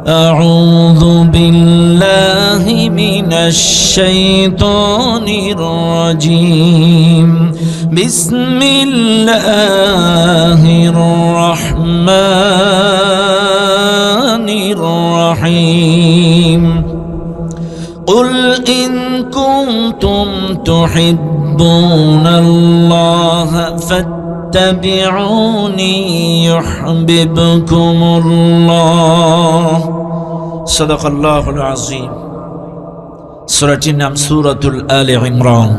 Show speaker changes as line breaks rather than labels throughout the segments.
أعوذ بالله من الشيطان الرجيم بسم الله الرحمن الرحيم قل إن كنتم تحبون الله فاتبعوني يحببكم الله صدق الله العظيم সূরাটির নাম সূরাতুল আলে ইমরান।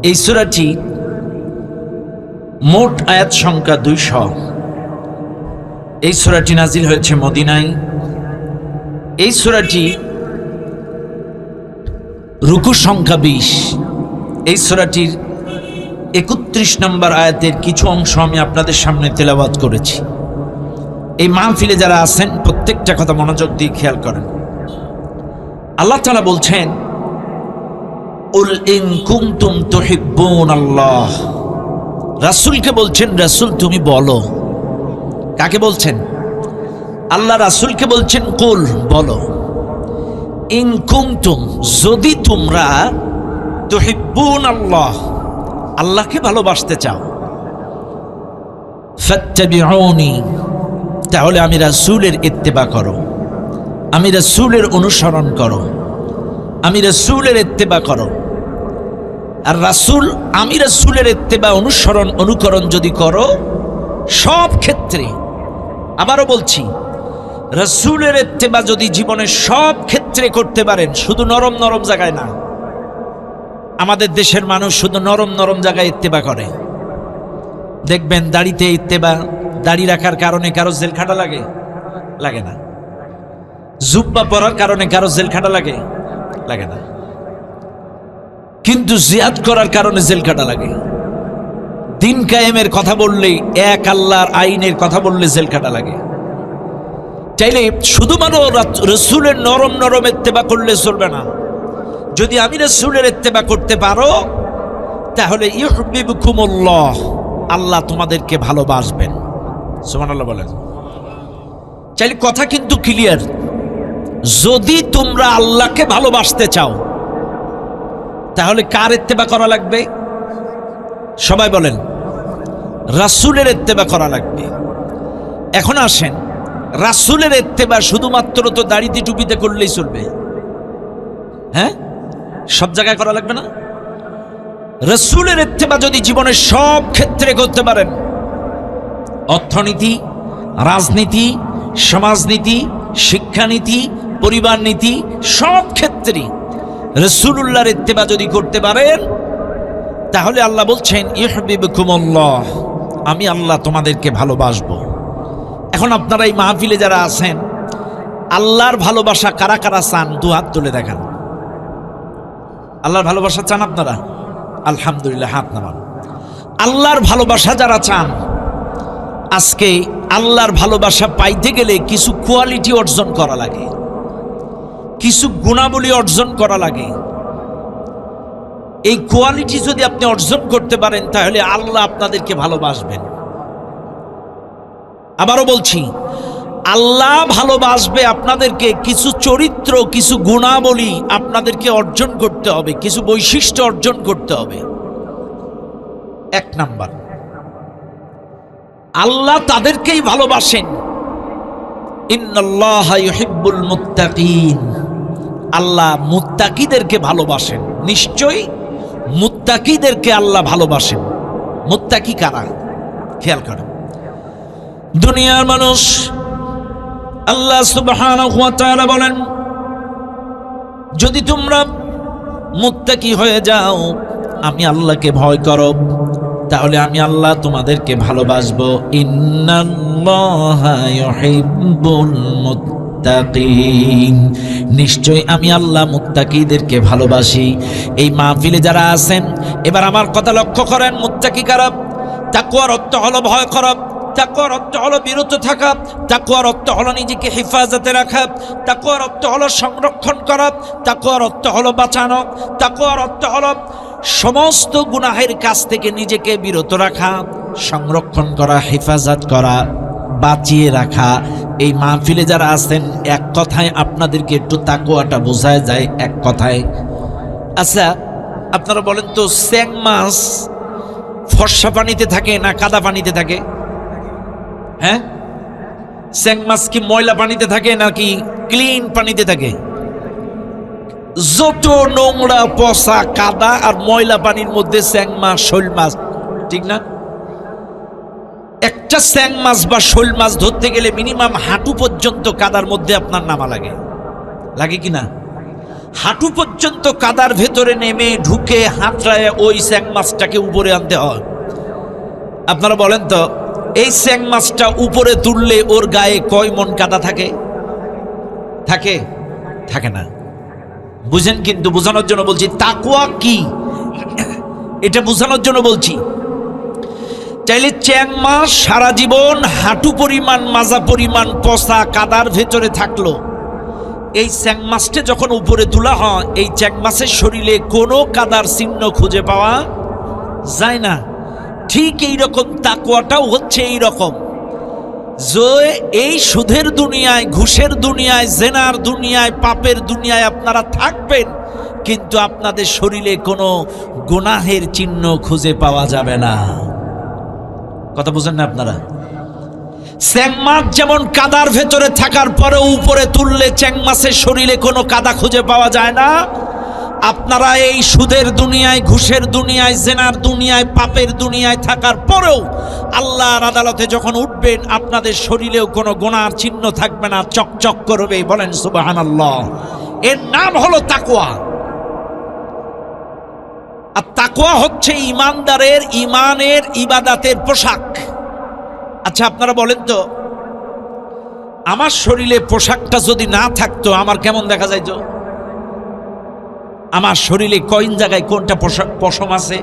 এই সূরাটি মোট আয়াত সংখ্যা 200। এই সূরাটি নাজিল হয়েছে মদিনায়। এই সূরাটি রুকু সংখ্যা 20। এই সূরাটির 31 নম্বর আয়াতের কিছু অংশ আমি আপনাদের সামনে তেলাওয়াত করেছি। এই মাহফিলে যারা আছেন প্রত্যেকটা কথা মনোযোগ দিয়ে খেয়াল করেন। আল্লাহ তাআলা বলছেন, উল ইন কুনতুম তুহিব্বুনাল্লাহ। রাসূলকে বলছেন, রাসূল তুমি বলো। কাকে বলছেন? আল্লাহ রাসূলকে বলছেন, কুল বলো, ইন কুনতুম যদি তোমরা তুহিব্বুনাল্লাহ আল্লাহকে ভালোবাসতে চাও, ফাত্তাবিউনি তাহলে আমি রাসূলের ইত্তেবা করো, আমি রাসূলের অনুসরণ করো, আমি রাসূলের ইত্তেবা করো। আর রাসূল আমি রাসূলের ইত্তেবা অনুকরণ যদি করো সব ক্ষেত্রে, আবারও বলছি, রাসূলের ইত্তেবা যদি জীবনের সব ক্ষেত্রে করতে পারেন, শুধু নরম নরম জায়গায় না। আমাদের দেশের মানুষ শুধু নরম নরম জায়গায় ইত্তেবা করে। দেখবেন দাড়িতে ইত্তেবা, দাড়ি রাখার কারণে কারো জেল খাটা লাগে, লাগে না। জুব্বা পরার কারণে কারো জেল খাটা লাগে, লাগে না। কিন্তু জিয়াদ করার কারণে জেল খাটা লাগে। দিন কায়েমের কথা বললে, এক আল্লাহর আইনের কথা বললে জেল খাটা লাগে। চাইলে শুধুমাত্র রাসূলের নরম নরম ইত্তেবা করলে চলবে না। যদি আমি রাসূলের ইত্তেবা করতে পারো তাহলে ইউহিব্বুকুমুল্লাহ, আল্লাহ তোমাদেরকে ভালোবাসবেন। সুবহানাল্লাহ বলেন। চাইলে কথা কিন্তু ক্লিয়ার। যদি তোমরা আল্লাহকে ভালোবাসতে চাও তাহলে কার ইত্তেবা করা লাগবে? সবাই বলেন, রাসূলের ইত্তেবা করা লাগবে। এখন আসেন, রাসূলের ইত্তেবা শুধুমাত্র তো দাড়িতে টুপিতে করলেই চলবে? হ্যাঁ, সব জায়গায় করা লাগবে না। রাসূলের ইত্তেবা যদি জীবনের সব ক্ষেত্রে করতে পারেন, অর্থনীতি, রাজনীতি, সমাজনীতি, শিক্ষানীতি, পরিবার নীতি, সব ক্ষেত্রে রাসূলুল্লাহর ইত্তেবা যদি করতে পারেন তাহলে আল্লাহ বলছেন, ইউহিব্বুকুমুল্লাহ, আমি আল্লাহ তোমাদেরকে ভালোবাসবো। এখন আপনারা এই মাহফিলে যারা আছেন, আল্লাহর ভালোবাসা কারা কারা চান? দু হাত তুলে দেখান। আল্লাহর ভালোবাসা চান আপনারা? আলহামদুলিল্লাহ, হাত নামান। আল্লাহর ভালোবাসা যারা চান, আজকে আল্লাহর ভালোবাসা পাইতে গেলে কিছু কোয়ালিটি অর্জন করা লাগে, কিছু গুণাবলী অর্জন করা লাগে। এই কোয়ালিটি যদি আপনি অর্জন করতে পারেন তাহলে আল্লাহ আপনাদেরকে ভালোবাসবেন। আবারও বলছি, আল্লাহ ভালোবাসবে আপনাদেরকে। কিছু চরিত্র, কিছু গুণাবলী আপনাদেরকে অর্জন করতে হবে, কিছু বৈশিষ্ট্য অর্জন করতে হবে। এক নাম্বার, আল্লাহ তাদেরকেই ভালোবাসেন, ইন্নাল্লাহা ইউহিব্বুল মুত্তাকিন, আল্লাহ মুত্তাকিদেরকে ভালোবাসেন। নিশ্চয়ই মুত্তাকিদেরকে আল্লাহ ভালোবাসেন। মুত্তাকি কারা? খেয়াল করেন। দুনিয়ার মানুষ, আল্লাহ সুবহানাহু ওয়া তাআলা বলেন, যদি তোমরা মুত্তাকি হয়ে যাও, আমি আল্লাহকে ভয় করো, তাহলে আমি আল্লাহ তোমাদেরকে ভালোবাসবো। ইন্নাল্লাহা ইউহিব্বুল মুত্তাকিন, নিশ্চয় আমি আল্লাহ মুত্তাকিদেরকে ভালোবাসি। এই মাহফিলে যারা আছেন, এবার আমার কথা লক্ষ্য করেন। মুত্তাকি কারা? তাকওয়ার অর্থ হলো ভয় করা, তাকওয়ার অর্থ হলো বিরত থাকা, তাকওয়ার অর্থ হলো নিজেকে হেফাজতে রাখা, তাকওয়ার অর্থ হলো সংরক্ষণ করা, তাকওয়ার অর্থ হলো বাঁচানো, তাকওয়ার অর্থ হলো সমস্ত গুনাহের কাছ থেকে নিজেকে বিরত রাখা, সংরক্ষণ করা, হেফাজত করা, বাঁচিয়ে রাখা। এই মাহফিলে যারা আছেন, এক কথায় আপনাদেরকে একটু তাকওয়াটা বোঝায় যায় এক কথায়। আচ্ছা আপনারা বলেন তো, স্যাং মাছ ফর্সা পানিতে থাকে না কাদা পানিতে থাকে? হ্যাঁ, স্যাং মাছ কি ময়লা পানিতে থাকে নাকি ক্লিন পানিতে থাকে? যত নোংরা পচা কাদা আর ময়লা পানির মধ্যে স্যাং মাছ শৈল মাছ, ঠিক না? একটা স্যাং মাছ বা শৈল মাছ ধরতে গেলে মিনিমাম হাঁটু পর্যন্ত কাদার মধ্যে আপনার নামা লাগে, লাগে কি না? হাঁটু পর্যন্ত কাদার ভেতরে নেমে ঢুকে হাতড়ায় ওই স্যাং মাছটাকে উপরে আনতে হয়। আপনারা বলেন তো, এই স্যাং মাছটা উপরে তুললে ওর গায়ে কয় মন কাদা থাকে? থাকে? থাকে না। বুঝেন? কিন্তু বোঝানোর জন্য বলছি তাকওয়া কি, এটা বোঝানোর জন্য বলছি। চাইলে চ্যাং মাছ সারা জীবন হাঁটু পরিমাণ মাজা পরিমাণ পচা কাদার ভেতরে থাকলো, এই চ্যাং মাছটা যখন উপরে তোলা হয়, এই চ্যাং মাছের শরীরে কোনো কাদার চিহ্ন খুঁজে পাওয়া যায় না। ঠিক এইরকম তাকওয়াটাও হচ্ছে এই রকম, যে এই সুদের দুনিয়ায়, ঘুষের দুনিয়ায়, জেনার দুনিয়ায়, পাপের দুনিয়ায় আপনারা থাকবেন, কিন্তু আপনাদের শরীরে কোনো গুনাহের চিহ্ন খুঁজে পাওয়া যাবে না। কথা বুঝেন না আপনারা? চ্যাং মাছ যেমন কাদার ভেতরে থাকার পরে উপরে তুললে চ্যাং মাছের শরীরে কোনো কাদা খুঁজে পাওয়া যায় না, আপনারা এই সুদের দুনিয়ায়, ঘুষের দুনিয়ায়, জেনার দুনিয়ায়, পাপের দুনিয়ায় থাকার পরেও আল্লাহর আদালতে যখন উঠবেন, আপনাদের শরীরেও কোনো গুনার চিহ্ন থাকবে না, চকচক করবে। বলেন সুবহানাল্লাহ। এর নাম হলো তাকওয়া। আর তাকওয়া হচ্ছে ইমানদারের ইমানের ইবাদাতের পোশাক। আচ্ছা আপনারা বলেন তো, আমার শরীরে পোশাকটা যদি না থাকতো আমার কেমন দেখা যাইতো? আমার শরীরে কোন জায়গায় কোনটা পশম আছে,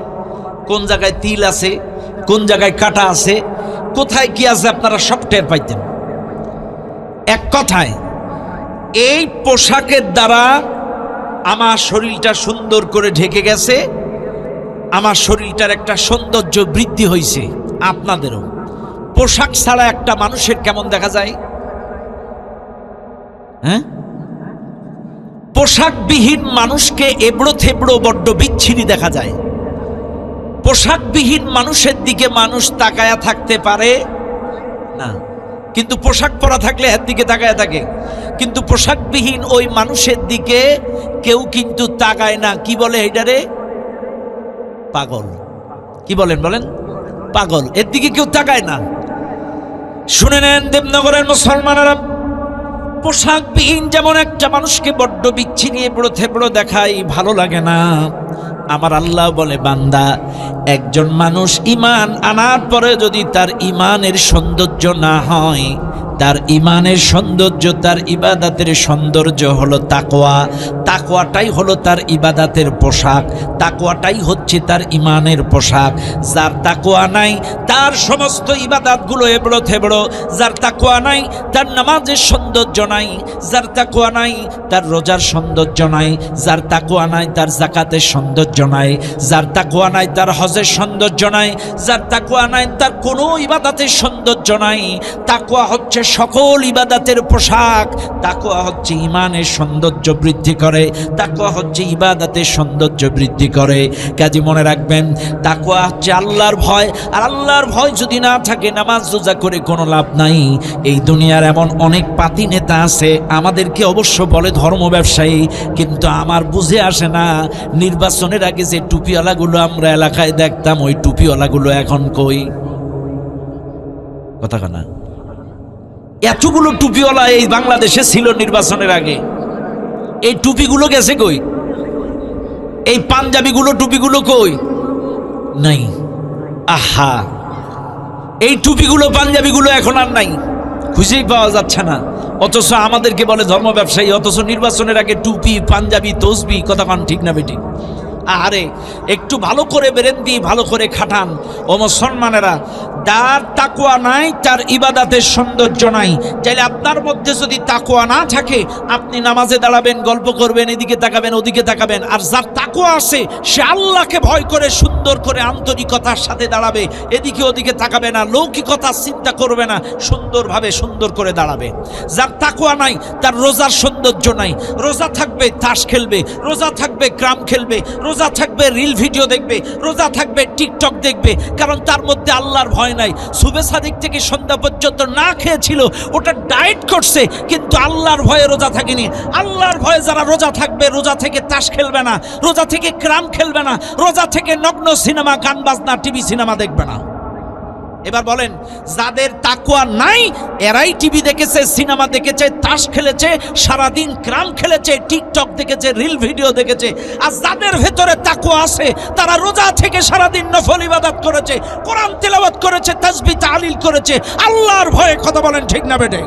কোন জায়গায় তিল আছে, কোন জায়গায় কাটা আছে, কোথায় কি আছে, আপনারা সব টের পাইতেন। এক কথায় এই পোশাকের দ্বারা আমার শরীরটা সুন্দর করে ঢেকে গেছে, আমার শরীরটার একটা সৌন্দর্য বৃদ্ধি হয়েছে। আপনাদেরও পোশাক ছাড়া একটা মানুষের কেমন দেখা যায়? হ্যাঁ, পোশাকবিহীন মানুষকে এবড়ো থেবড়ো বড্ড বিচ্ছিরি দেখা যায়। পোশাকবিহীন মানুষের দিকে মানুষ তাকায়া থাকতে পারে না, কিন্তু পোশাক পরা থাকলে এর দিকে তাকায়া থাকে। কিন্তু পোশাকবিহীন ওই মানুষের দিকে কেউ কিন্তু তাকায় না। কি বলে এটারে? পাগল। কি বলেন? বলেন পাগল। এর দিকে কেউ তাকায় না। শুনে নেন দেবনগরের মুসলমানেরা, পোশাকবিহীন যেমন একটা মানুষকে বড্ড বিচ্ছিরি এবড়ো থেবড়ো দেখায়, ভালো লাগে না। আমার আল্লাহ বলে, বান্দা, একজন মানুষ ঈমান আনার পরে যদি তার ঈমানের সৌন্দর্য না হয়, তার ঈমানের সৌন্দর্য, তার ইবাদতের সৌন্দর্য হলো তাকওয়া। তাকওয়াটাই হলো তার ইবাদতের পোশাক, তাকওয়াটাই হচ্ছে তার ঈমানের পোশাক। যার তাকওয়া নাই তার সমস্ত ইবাদতগুলো এবড়ো থেবড়ো। যার তাকওয়া নাই তার নামাজের সৌন্দর্য নাই, যার তাকওয়া নাই তার রোজার সৌন্দর্য নাই, যার তাকওয়া নাই তার যাকাতের সৌন্দর্য নাই, যার তাকওয়া নাই তার হজের সৌন্দর্য নাই, যার তাকওয়া নাই তার কোনো ইবাদতের সৌন্দর্য নাই। তাকওয়া হচ্ছে সকল ইবাদতের পোশাক। তাকওয়া হচ্ছে ঈমানের সৌন্দর্য বৃদ্ধি করে, তাকওয়া হচ্ছে ইবাদতের সৌন্দর্য বৃদ্ধি করে। কাজে মনে রাখবেন, তাকওয়া হচ্ছে আল্লাহর ভয়। আর আল্লাহর ভয় যদি না থাকে, নামাজ রোজা করে কোনো লাভ নাই। এই দুনিয়ার এমন অনেক পাতি নেতা আছে, আমাদেরকে অবশ্য বলে ধর্ম ব্যবসায়ী, কিন্তু আমার বুঝে আসে না, নির্বাচনের আগে যে টুপিওয়ালাগুলো আমরা এলাকায় দেখতাম, ওই টুপিওয়ালাগুলো এখন কই? কথা না, এতগুলো টুপিওয়ালা এই বাংলাদেশে ছিল নির্বাচনের আগে, এই টুপিগুলো গেছে কই? এই পাঞ্জাবিগুলো, টুপিগুলো কই? নাই। আহা, এই টুপিগুলো, পাঞ্জাবিগুলো এখন আর নাই, খুঁজেই পাওয়া যাচ্ছে না। অথচ আমাদেরকে বলে ধর্ম ব্যবসায়ী, অথচ নির্বাচনের আগে টুপি, পাঞ্জাবি, তসবি, কথা কান ঠিক না বেটি? আরে একটু ভালো করে বেরেন দিয়ে ভালো করে খাটান। ও মুসলমানেরা, যার তাকওয়া নাই তার ইবাদতের সৌন্দর্য নাই। চাইলে আপনার মধ্যে যদি তাকওয়া না থাকে, আপনি নামাজে দাঁড়াবেন, গল্প করবেন, এদিকে তাকাবেন ওদিকে তাকাবেন। আর যার তাকওয়া আছে সে আল্লাহকে ভয় করে সুন্দর করে আন্তরিকতার সাথে দাঁড়াবে, এদিকে ওদিকে তাকাবে না, লৌকিকতার চিন্তা করবে না, সুন্দরভাবে সুন্দর করে দাঁড়াবে। যার তাকওয়া নাই তার রোজার সৌন্দর্য নাই। রোজা থাকবে তাস খেলবে, রোজা থাকবে গ্রাম খেলবে, রোজা থাকবে রিল ভিডিও দেখবে, রোজা থাকবে টিকটক দেখবে, কারণ তার মধ্যে আল্লাহর ভয় নাই। সুবে সাদিক থেকে সন্ধ্যা পর্যন্ত না খেয়েছিল, ওটা ডায়েট করছে, কিন্তু আল্লাহর ভয়ে রোজা থাকেনি। আল্লাহর ভয়ে যারা রোজা থাকবে, রোজা থেকে তাস খেলবে না, রোজা থেকে গ্রাম খেলবে না, রোজা থেকে নগ্ন সিনেমা, গান বাজনা, টিভি সিনেমা দেখবে না। এবার বলেন, যাদের তাকওয়া নাই এরাই টিভি দেখেছে, সিনেমা দেখেছে, তাস খেলেছে, সারাদিন গ্রাম খেলেছে, টিকটক দেখেছে, রিল ভিডিও দেখেছে। আর যাদের ভেতরে তাকওয়া আছে তারা রোজা থেকে সারাদিন নফল ইবাদত করেছে, কোরআন তেলাওয়াত করেছে, তাসবিহ তাহলিল করেছে, আল্লাহর ভয়ে। কথা বলেন ঠিক না বেটে?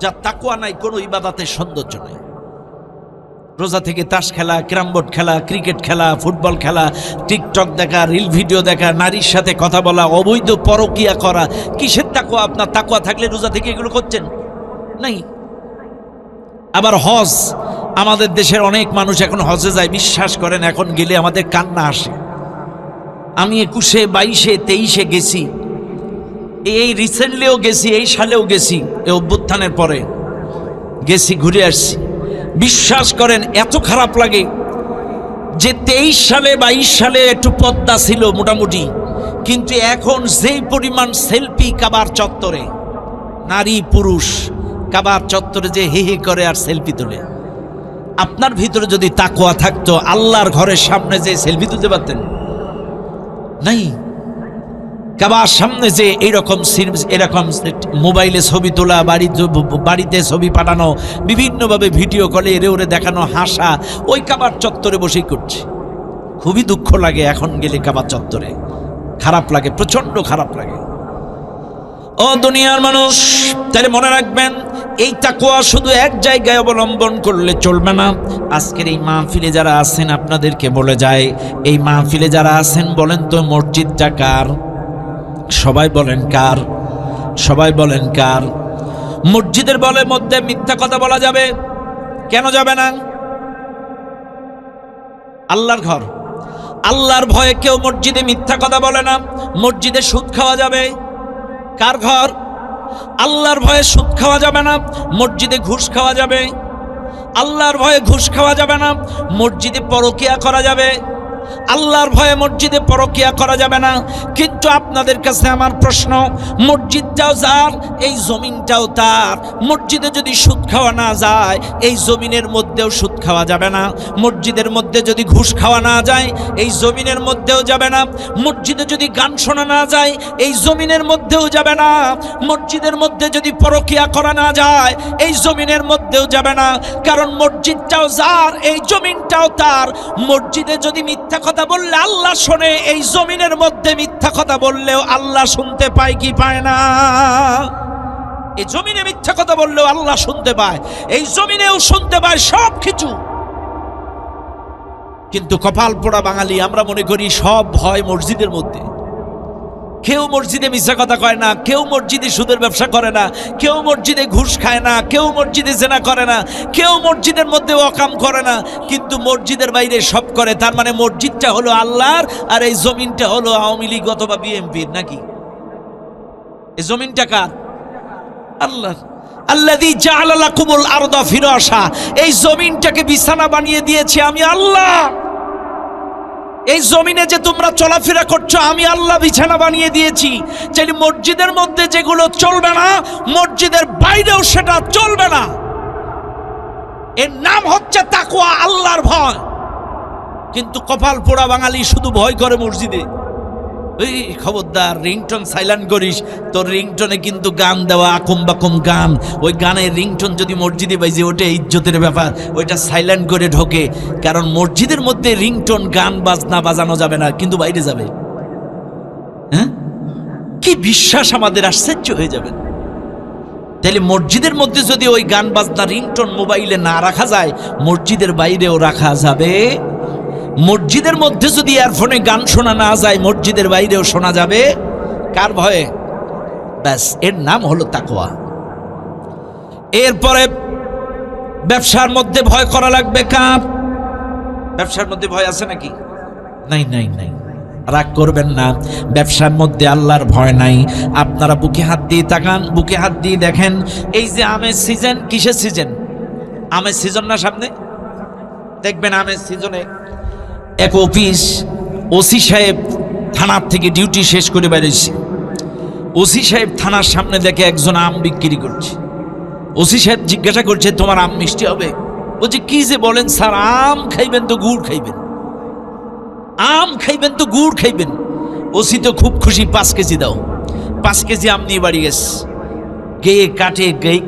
যার তাকওয়া নাই কোনো ইবাদতের সৌন্দর্য নাই। রোজা থেকে তাস খেলা, ক্যারাম বোর্ড খেলা, ক্রিকেট খেলা, ফুটবল খেলা, টিকটক দেখা, রিল ভিডিও দেখা, নারীর সাথে কথা বলা, অবৈধ পরকিয়া করা, কিসের তাকওয়া? আপনার তাকওয়া থাকলে রোজা থেকে এগুলো করছেন নাই। আবার হজ, আমাদের দেশের অনেক মানুষ এখন হজে যায়, বিশ্বাস করেন এখন গেলে আমাদের কান্না আসে। আমি 21, 22, 23 গেছি, এই রিসেন্টলিও গেছি, এই সালেও গেছি, এই অভ্যুত্থানের পরে গেছি, ঘুরে আসছি। বিশ্বাস করেন এত খারাপ লাগে যে 23 সালে 22 সালে একটু পদ্মা ছিল মোটামুটি, কিন্তু এখন যেই পরিমাণ সেলফি কাবার চত্বরে, নারী পুরুষ কাবার চত্বরে যে হে হে করে আর সেলফি তোলে। আপনার ভিতরে যদি তাকওয়া থাকতো, আল্লাহর ঘরের সামনে যে সেলফি তুলতে পারতেন? নাই। কাবার সামনে যে এরকম মোবাইলে ছবি তোলা, বাড়িতে ছবি পাঠানো, বিভিন্নভাবে ভিডিও কলে এরে ওরে দেখানো, হাসা, ওই কাবার চত্বরে বসেই করছে। খুবই দুঃখ লাগে এখন গেলে কাবার চত্বরে, খারাপ লাগে, প্রচন্ড খারাপ লাগে। ও দুনিয়ার মানুষ, তাহলে মনে রাখবেন, এই তাকওয়া শুধু এক জায়গায় অবলম্বন করলে চলবে না। আজকের এই মাহফিলে যারা আছেন আপনাদেরকে বলে যায়, এই মাহফিলে যারা আছেন বলেন তো মসজিদটা কার? সবাই বলেন কার? সবাই বলেন কার? মসজিদের মধ্যে মিথ্যা কথা বলা যাবে? কেন যাবে না? আল্লাহর ঘর, আল্লাহর ভয়ে কেউ মসজিদে মিথ্যা কথা বলে না। মসজিদে সুদ খাওয়া যাবে? কার ঘর? আল্লাহর ভয়ে সুদ খাওয়া যাবে না। মসজিদে ঘুষ খাওয়া যাবে? আল্লাহর ভয়ে ঘুষ খাওয়া যাবে না। মসজিদে পরকিয়া করা যাবে? আল্লাহর ভয়ে মসজিদে পরকিয়া করা যাবে না। কিন্তু আপনাদের কাছে আমার প্রশ্ন, মসজিদটাও যার, এই জমিনটাও তার। মসজিদে যদি সুদ খাওয়া না যায়, এই জমিনের মধ্যেও সুদ খাওয়া যাবে না। মসজিদের মধ্যে যদি ঘুষ খাওয়া না যায়, এই জমিনের মধ্যেও যাবে না। মসজিদে যদি গান শোনা না যায়, এই জমিনের মধ্যেও যাবে না। মসজিদের মধ্যে যদি পরকিয়া করা না যায়, এই জমিনের মধ্যেও যাবে না। কারণ মসজিদটাও যার, এই জমিনটাও তার। মসজিদে যদি মিথ্যা কথা বললে আল্লাহ শোনে, এই জমিনের মধ্যে মিথ্যা কথা বললেও আল্লাহ শুনতে পায় কি পায় না? এই জমিনে মিথ্যা কথা বললেও আল্লাহ শুনতে পায়, এই জমিনেও শুনতে পায় সব কিছু। কিন্তু কপাল পোড়া বাঙালি আমরা মনে করি সব হয় মসজিদের মধ্যে। কেউ মসজিদে মিথ্যা কথা কয় না, কেউ মসজিদে সুদের ব্যবসা করে না, কেউ মসজিদে ঘুষ খায় না, কেউ মসজিদে জেনা করে না, কেউ মসজিদের মধ্যে অকাম করে না, কিন্তু মসজিদের বাইরে সব করে। তার মানে মসজিদটা হলো আল্লাহর, আর এই জমিনটা হলো আওয়ামী লীগ অথবা বিএনপির। নাকি এই জমিনটা কার? আল্লাহর। আল্লাযী জাআলা লাকুমুল আরদা ফিরাশা, এই জমিনটাকে বিছানা বানিয়ে দিয়েছি আমি আল্লাহ। এই জমিনে যে তোমরা চলাফেরা করছো, আমি আল্লাহ বিছানা বানিয়ে দিয়েছি। চাইলে মসজিদের মধ্যে যেগুলো চলবে না, মসজিদের বাইরেও সেটা চলবে না। এর নাম হচ্ছে তাকওয়া, আল্লাহর ভয়। কিন্তু কপাল পোড়া বাঙালি শুধু ভয় করে মসজিদে। এই খবরদার, রিংটোন সাইলেন্ট করিস, তোর রিংটোনে কিন্তু গান দেওয়া, আকুম বাকুম গান। ওই গানের রিংটোন যদি মসজিদে বাজে, ওটা ইজ্জতের ব্যাপার, ওইটা সাইলেন্ট করে ঢোকে। কারণ মসজিদের মধ্যে রিংটোন গান বাজনা বাজানো যাবে না, কিন্তু বাইরে যাবে। হ্যাঁ, কি বিশ্বাস আমাদের, আশ্চর্য হয়ে যাবেন। তাহলে মসজিদের মধ্যে যদি ওই গান বাজনা রিংটোন মোবাইলে না রাখা যায়, মসজিদের বাইরেও রাখা যাবে। মসজিদের মধ্যে যদি ইয়ারফোনে গান শোনা না যায়, মসজিদের বাইরেও শোনা যাবে। কার ভয়ে? ব্যাস, এর নাম হলো তাকওয়া। এরপরে ব্যবসার মধ্যে ভয় করা লাগবে কার? ব্যবসার মধ্যে ভয় আছে নাকি? নাই নাই নাই, রাগ করবেন না। ব্যবসার মধ্যে আল্লাহর ভয় নাই। আপনারা বুকে হাত দিয়ে তাকান, বুকে হাত দিয়ে দেখেন, এই যে আমের সিজন, কিসের সিজন? আমের সিজন না সামনে? দেখবেন আমের সিজনে এক অফিস, ওসি সাহেব থানার থেকে ডিউটি শেষ করে বেরিয়েছে। ওসি সাহেব থানার সামনে দেখে একজন আম বিক্রি করছে। ওসি সাহেব জিজ্ঞাসা করছে, তোমার আম মিষ্টি হবে? বলছে, কি যে বলেন স্যার, আম খাইবেন তো গুড় খাইবেন, আম খাইবেন তো গুড় খাইবেন। ওসি তো খুব খুশি, 5 কেজি দাও। 5 কেজি আম নিয়ে বাড়ি গেছে। গিয়ে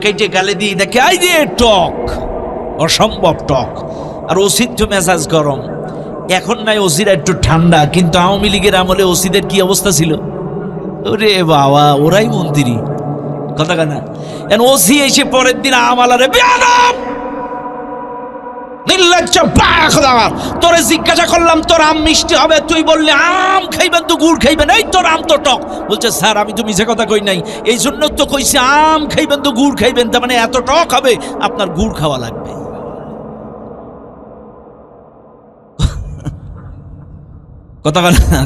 কেটে গালে দিয়ে দেখে, আই রে টক, অসম্ভব টক। আর ওসির তো মেজাজ গরম। এখন নাই ওসিরা একটু ঠান্ডা, কিন্তু আওয়ামী লীগের আমলে ওসিদের কি অবস্থা ছিল? ওরে বাবা, ওরাই মন্ত্রী, কথা কানা। ওসি এসে পরের দিন আম আলারে, বেয়াদব নির্লজ্জ বাখদার, তোরে জিজ্ঞাসা করলাম তোর আম মিষ্টি হবে, তুই বললি আম খাইবেন তো গুড় খাইবেন, এই তোর আম তো টক। বলছে, স্যার আমি তো মিছে কথা কই নাই, এই জন্য তো কইছি আম খাইবেন তো গুড় খাইবেন, তার মানে এত টক হবে, আপনার গুড় খাওয়া লাগবে। কথা বলে না।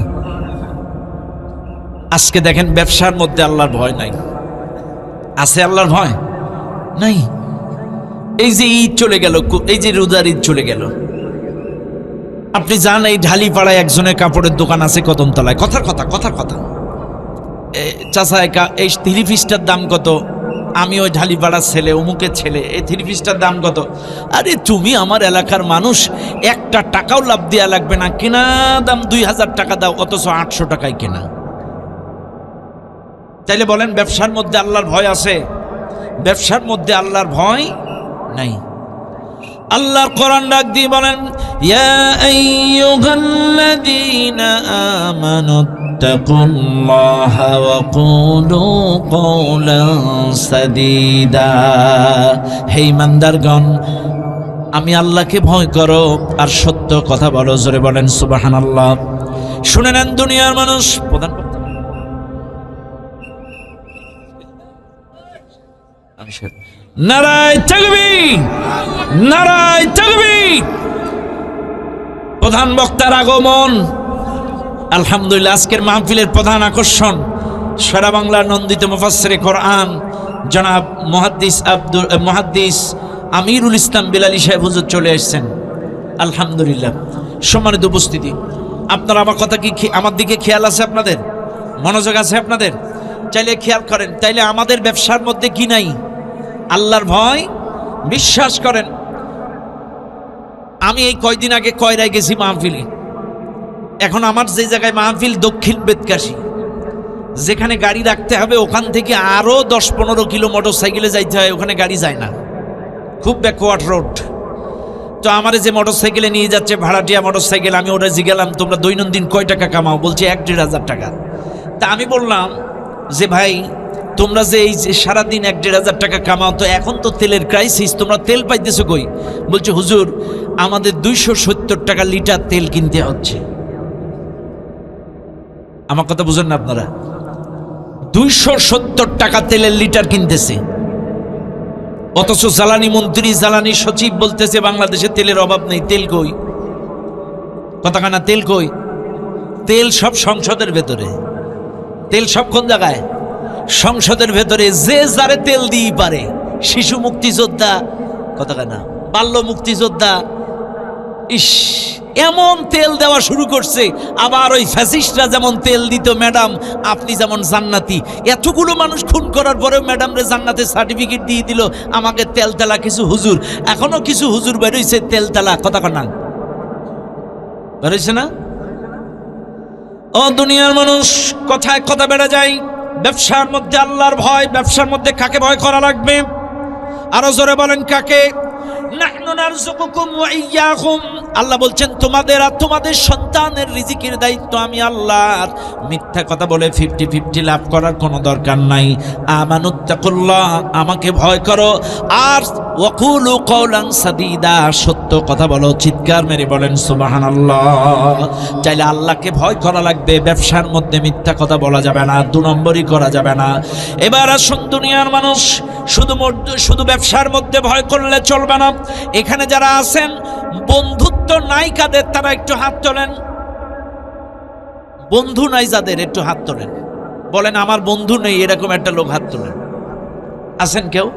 আজকে দেখেন ব্যবসার মধ্যে আল্লাহর ভয় নাই। আছে আল্লাহর ভয়? নাই। এই যে ঈদ চলে গেল, এই যে রোজার ঈদ চলে গেল, আপনি জান এই ঢালিপাড়ায় একজনের কাপড়ের দোকান আছে কদমতলায়। কথার কথা চাচা, এই 3 পিসটার দাম কত? আমি ওই ঢালিপাড়ার ছেলে, অমুকের ছেলে, এই 3 পিসটার দাম কত? আরে তুমি আমার এলাকার মানুষ, একটা টাকাও লাভ দেওয়া লাগবে না, কেনা দাম 2000 টাকা দাও, অথচ 800 টাকায় কেনা। তাইলে বলেন ব্যবসার মধ্যে আল্লাহর ভয় আছে? ব্যবসার মধ্যে আল্লাহর ভয় নাই। আল্লাহর কোরআন ডাক দিয়ে বলেন, ইয়া আইয়ুহাল্লাযীনা আমানুত্তাকুল্লাহা ওয়া কুলু কওলান সাদীদা। হে ঈমানদারগণ, আমি আল্লাহকে ভয় করো আর সত্য কথা বলো। জোরে বলেন সুবহানাল্লাহ। শুনে নেন দুনিয়ার মানুষ, প্রধান নারায়ে তাকবীর, নারায়ে তাকবীর। প্রধান বক্তার আগমন, আলহামদুলিল্লাহ। আজকের মাহফিলের প্রধান আকর্ষণ সারা বাংলার নন্দিত মুফাসসিরে কোরআন জনাব মুহাদ্দিস আমিরুল ইসলাম বিলালী সাহেব হুজুর চলে আসছেন। আলহামদুলিল্লাহ। সম্মানিত উপস্থিতি, আপনারা আমার কথা কি, আমার দিকে খেয়াল আছে আপনাদের? মনোযোগ আছে আপনাদের? চাইলে খেয়াল করেন। তাইলে আমাদের ব্যবসার মধ্যে কি নাই? আল্লাহর ভয়। বিশ্বাস করেন, আমি এই কয়দিন আগে কয়রায় গেছি মাহফিলে। এখন আমার যে জায়গায় মাহফিল, দক্ষিণ বেদকাশী, যেখানে গাড়ি রাখতে হবে ওখান থেকে আরো 10-15 কিলো মোটর সাইকেলে যাইতে হয়, ওখানে গাড়ি যায় না, খুব ব্যাকওয়ার্ড রোড। তো আমার যে মোটর সাইকেলে নিয়ে যাচ্ছে, ভাড়াটিয়া মোটর সাইকেল, আমি ওটা জিজ্ঞালাম তোমরা দৈনন্দিন কয় টাকা কামাও? বলছে 1-1.5 টাকা। তা আমি বললাম যে ভাই, তোমরা যে এই যে সারাদিন 1-1.5 টাকা কামাও, তো এখন তো তেলের ক্রাইসিস, তোমরা তেল পাইতেছো কই? বলছে, হুজুর আমাদের 270 টাকা লিটার তেল কিনতে হচ্ছে। আমার কথা বুঝেন না আপনারা? 270 টাকা তেলের লিটার কিনতেছে, অথচ জ্বালানি মন্ত্রী, জ্বালানি সচিব বলতেছে বাংলাদেশে তেলের অভাব নেই। তেল কই? কথা কানা, তেল কই? তেল সব সংসদের ভেতরে। তেল সব কোন জায়গায়? সংসদের ভেতরে। যে যারে তেল দিই পারে, শিশু মুক্তিযোদ্ধা, কথা কানা, বাল্য মুক্তিযোদ্ধা, ইস এমন তেল দেওয়া শুরু করছে। আবার ওই ফ্যাসিস্টরা যেমন তেল দিত, ম্যাডাম আপনি যেমন জান্নাতি, এতগুলো মানুষ খুন করার পরেও ম্যাডাম রে জান্নাতের সার্টিফিকেট দিয়ে দিল, আমাকে তেলতেলা কিছু হুজুর। এখনো কিছু হুজুর বেরোইছে তেলতেলা, কথা কানা, বেরোইছে না? ও দুনিয়ার মানুষ, কথায় কথা বেড়ে যায়। ব্যবসার মধ্যে আল্লাহর ভয়। ব্যবসার মধ্যে কাকে ভয় করা লাগবে? আরো জোরে বলেন কাকে? নাহনু নারযুকুকুম ওয়া ইয়্যাকুম, আল্লাহ বলছেন তোমাদের আর তোমাদের সন্তানের রিজিকের দায়িত্ব আমি আল্লাহর। মিথ্যা কথা বলে 50-50 লাভ করার কোনো দরকার নাই। আমানুত্তাকুল্লাহ, আমাকে ভয় করো, আর ওয়াকুলু কওলান সাদীদা, সত্য কথা বলো। চিৎকার মেরে বলেন সুবহানাল্লাহ। চাইলে আল্লাহকে ভয় করা লাগবে, ব্যবসার মধ্যে মিথ্যা কথা বলা যাবে না, 2 নম্বরই করা যাবে না। এবার আসুন, দুনিয়ার মানুষ শুধু ব্যবসার মধ্যে ভয় করলে চলবে না। এখানে যারা আছেন বন্ধুত্ব নাই কাদের, তারা একটু হাত তোলেন। বন্ধু নাই যাদের, একটু হাত তোলেন। বলেন আমার বন্ধু নেই, এরকম একটা লোক হাত তোলেন। আছেন কেউ?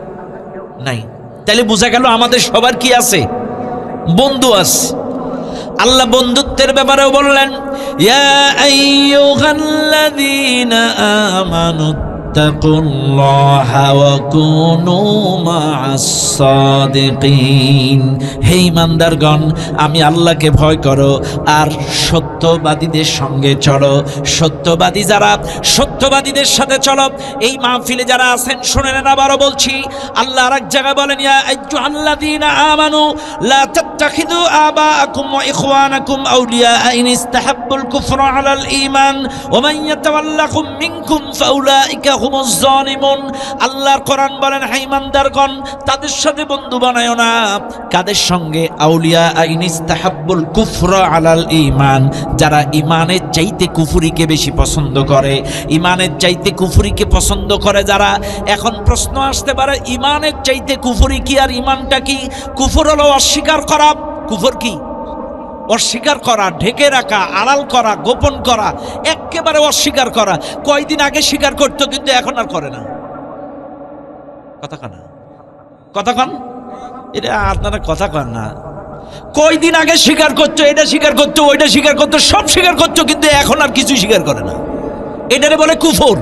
নাই। তাহলে বোঝা গেল আমাদের সবার কি আছে? বন্ধু আছে। আল্লাহ বন্ধুত্বের ব্যাপারেও বললেন, ইয়া আইয়ুহাল্লাযীনা আমানু তাকুল্লাহা ওয়া কুনু মা'আস সাদিকিন, হে ঈমানদারগণ, আমি আল্লাহকে ভয় করো আর সত্যবাদীদের সঙ্গে চলো। সত্যবাদী যারা, সত্যবাদীদের সাথে চলো। এই মাহফিলে যারা আছেন শুনেন, আবারও বলছি, আল্লাহ আর এক জায়গায় বলেন, ইয়া আইয়ুহাল্লাযীনা আমানু লা তাত্তাখিযু আবাআকুম ওয়া ইখওয়ানাকুম আউলিয়া ইন ইসতাহাব্বুল কুফরা আলাল ঈমান ওয়া মান ইয়াতাওয়াল্লাকুম মিনকুম ফাউলাইকা হুমুজ জালিমুন। আল্লাহর কোরআন বলেন, হে ঈমানদারগণ, তাদের সাথে বন্ধু বানায়ো না। কাদের সঙ্গে? আউলিয়া ইন ইসতাহাব্বুল কুফরা আলাল ঈমান, যারা ঈমানের চাইতে কুফরিকে বেশি পছন্দ করে, ঈমানের চাইতে কুফরিকে পছন্দ করে যারা। এখন প্রশ্ন আসতে পারে, ঈমানের চাইতে কুফরি কি আর ঈমানটা কি? কুফর হলো অস্বীকার করা। কুফর কি? অস্বীকার করা, ঢেকে রাখা, আড়াল করা, গোপন করা, একেবারে অস্বীকার করা। কয়দিন আগে স্বীকার করতো, কিন্তু এখন আর করে না। কথা কন, কথা কন, এটা আপনারা কথা কন না। কয়দিন আগে স্বীকার করতো, এটা স্বীকার করতো, ওইটা স্বীকার করতো, সব স্বীকার করতো, কিন্তু এখন আর কিছু স্বীকার করে না। এটারে বলে কুফর।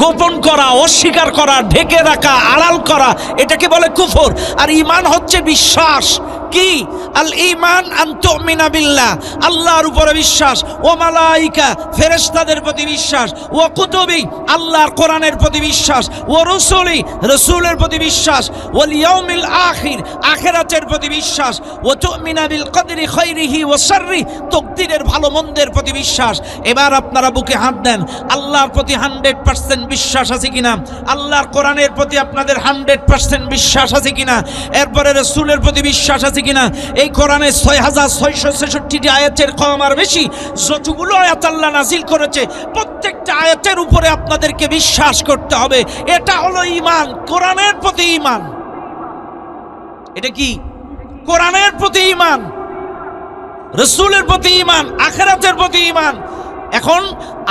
গোপন করা, অস্বীকার করা, ঢেকে রাখা, আড়াল করা, এটাকে বলে কুফর। আর ঈমান হচ্ছে বিশ্বাস। কি? আল ঈমান আন তুমিনা বিল্লাহ, আল্লাহর উপরে বিশ্বাস, ও মালাইকা, ফেরেশতাদের প্রতি বিশ্বাস, ও কুতুবি, আল্লাহর কোরআনের প্রতি বিশ্বাস, ও রসুলি, রসুলের প্রতি বিশ্বাস, ওয়াল ইয়াউমিল আখির, আখিরাতের প্রতি বিশ্বাস, ও তুমিনা বিল কদরি খাইরিহি ওয়া শাররি, তাকদীরের ভালো মন্দের প্রতি বিশ্বাস। এবার আপনারা বুকে হাত দেন, আল্লাহর প্রতি 100% বিশ্বাস আছে কিনা? আল্লাহর কোরআনের প্রতি আপনাদের 100% বিশ্বাস আছে কিনা? এরপরে রসুলের প্রতি বিশ্বাস আছে কিনা? এই কোরআনে 6666টি আয়াতের কম আর বেশি যতগুলো আয়াত আল্লাহ নাজিল করেছে, প্রত্যেকটা আয়াতের উপরে আপনাদেরকে বিশ্বাস করতে হবে। এটা হলো ঈমান, কোরআনের প্রতি ঈমান। এটা কি? কোরআনের প্রতি ঈমান, রসুলের প্রতি ঈমান, আখিরাতের প্রতি ঈমান। এখন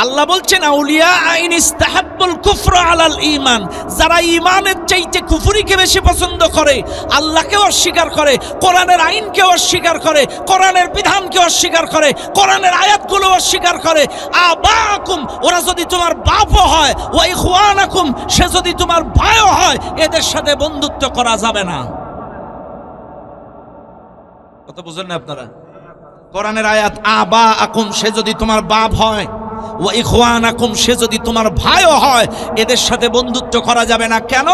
আল্লাহ বলছেন, আউলিয়া আইন ইস্তাহাব্বুল কুফরা আলাল ঈমান, যারা ঈমানের চাইতে কুফরিকে বেশি পছন্দ করে, আল্লাহকে অস্বীকার করে, কোরআনের আইনকে অস্বীকার করে, কোরআনের বিধানকে অস্বীকার করে, কোরআনের আয়াতগুলো অস্বীকার করে। আবাকুম, ওরা যদি তোমার বাপও হয়, ওয়া ইখওয়ানাকুম, সে যদি তোমার ভাইও হয়, এদের সাথে বন্ধুত্ব করা যাবে না। কথা বুঝেন না আপনারা? কোরআনের আয়াত, আবা আকুম, সে যদি তোমার বাপ হয়, ওয়া ইখওয়ানাকুম, সে যদি তোমার ভাইও হয়, এদের সাথে বন্ধুত্ব করা যাবে না। কেন?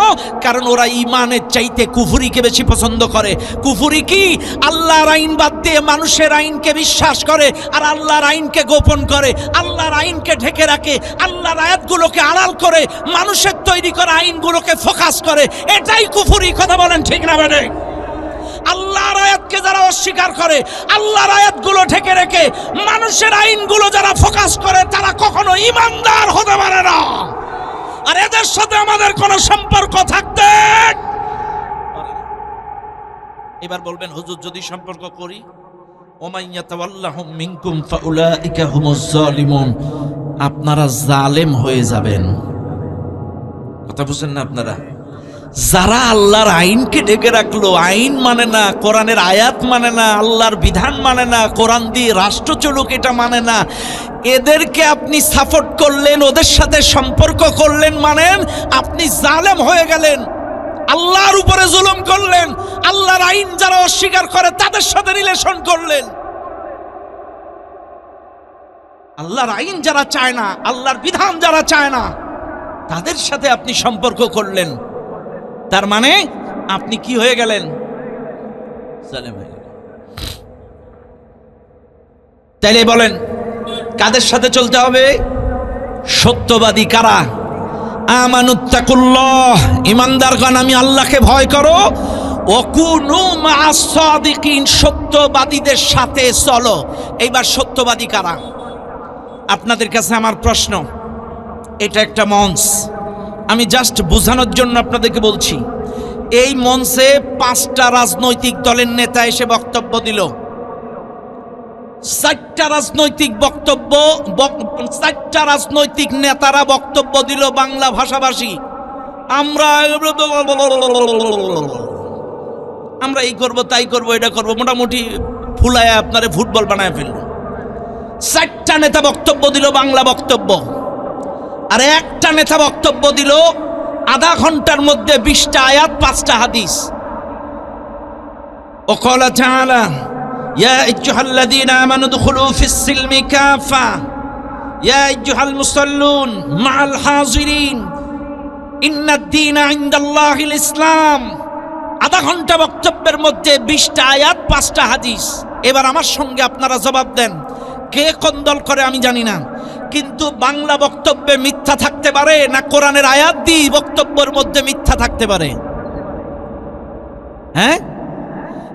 কারণ ওরা ঈমানের চাইতে কুফরিকে বেশি পছন্দ করে। কুফরি কি? আল্লাহর আইন বাদ দিয়ে মানুষের আইনকে বিশ্বাস করে, আর আল্লাহর আইনকে গোপন করে, আল্লাহর আইনকে ঢেকে রাখে, আল্লাহর আয়াতগুলোকে আড়াল করে, মানুষের তৈরি করা আইনগুলোকে ফোকাস করে। এটাই কুফরি। কথা বলেন ঠিক না বেঠিক? আল্লাহর আয়াতকে যারা অস্বীকার করে, আল্লাহর আয়াতগুলো ঢেকে রেখে মানুষের আইনগুলো যারা ফোকাস করে, তারা কখনো ঈমানদার হতে পারে না। আর এদের সাথে আমাদের কোনো সম্পর্ক থাকতে। এবার বলবেন, হুজুর যদি সম্পর্ক করি, ওমান ইয়াতাওয়াল্লাহুম মিনকুম ফাউলাইকা হুমুজ জালিমুন, আপনারা জালেম হয়ে যাবেন। কথা বুঝছেন না আপনারা? যারা আল্লাহর আইনকে ঢেকে রাখলো, আইন মানে না, কোরআনের আয়াত মানে না, আল্লাহর বিধান মানে না, কোরআন দিয়ে রাষ্ট্র চলুক এটা মানে না, এদেরকে আপনি সাপোর্ট করলেন, ওদের সাথে সম্পর্ক করলেন, মানেন আপনি জালেম হয়ে গেলেন, আল্লাহর উপরে জুলুম করলেন। আল্লাহর আইন যারা অস্বীকার করে, তাদের সাথে রিলেশন করলেন। আল্লাহর আইন যারা চায় না, আল্লাহর বিধান যারা চায় না, তাদের সাথে আপনি সম্পর্ক করলেন। তার মানে আপনি কি হয়ে গেলেন? তাইলে বলেন কাদের সাথে চলতে হবে? সত্যবাদী কারা? আমানুত্তাকুল্লাহ, ইমানদারগণ আমি আল্লাহকে ভয় করো। ওয়াকুনু মা'আস সাদিকিন, সত্যবাদীদের সাথে চলো। এইবার সত্যবাদী কারা? আপনাদের কাছে আমার প্রশ্ন, এটা একটা মঞ্চ, আমি জাস্ট বোঝানোর জন্য আপনাদেরকে বলছি। এই মঞ্চে 5টা রাজনৈতিক দলের নেতা এসে বক্তব্য দিল। 4টা রাজনৈতিক নেতারা বক্তব্য দিল বাংলা ভাষাভাষী। আমরা এই করব, তাই করব, এটা করব, মোটামুটি ফুলায় আপনারে ফুটবল বানায় ফেলল। 4টা নেতা বক্তব্য দিল বাংলা বক্তব্য, আর একটা নেতা বক্তব্য দিল আধা ঘন্টার মধ্যে 20টা আয়াত 5টা হাদিস। ওয়াকালা তাআলা ইয়া আইয়ুহাল্লাযীনা আমানু দুখুলু ফিস-সিলমি কাফা ইয়া আইয়ুহাল মুসাল্লুন মা'আল হাযিরিন ইন্নাদ-দীনা ইনদাল্লাহিল ইসলাম। আধা ঘন্টা বক্তব্যের মধ্যে 20টা আয়াত 5টা হাদিস। এবার আমার সঙ্গে আপনারা জবাব দেন, কে কোন দল করে আমি জানি না, কিন্তু বাংলা বক্তব্যে মিথ্যা থাকতে পারে না কোরআনের আয়াত দিয়ে বক্তব্যের মধ্যে মিথ্যা থাকতে পারে? হ্যাঁ,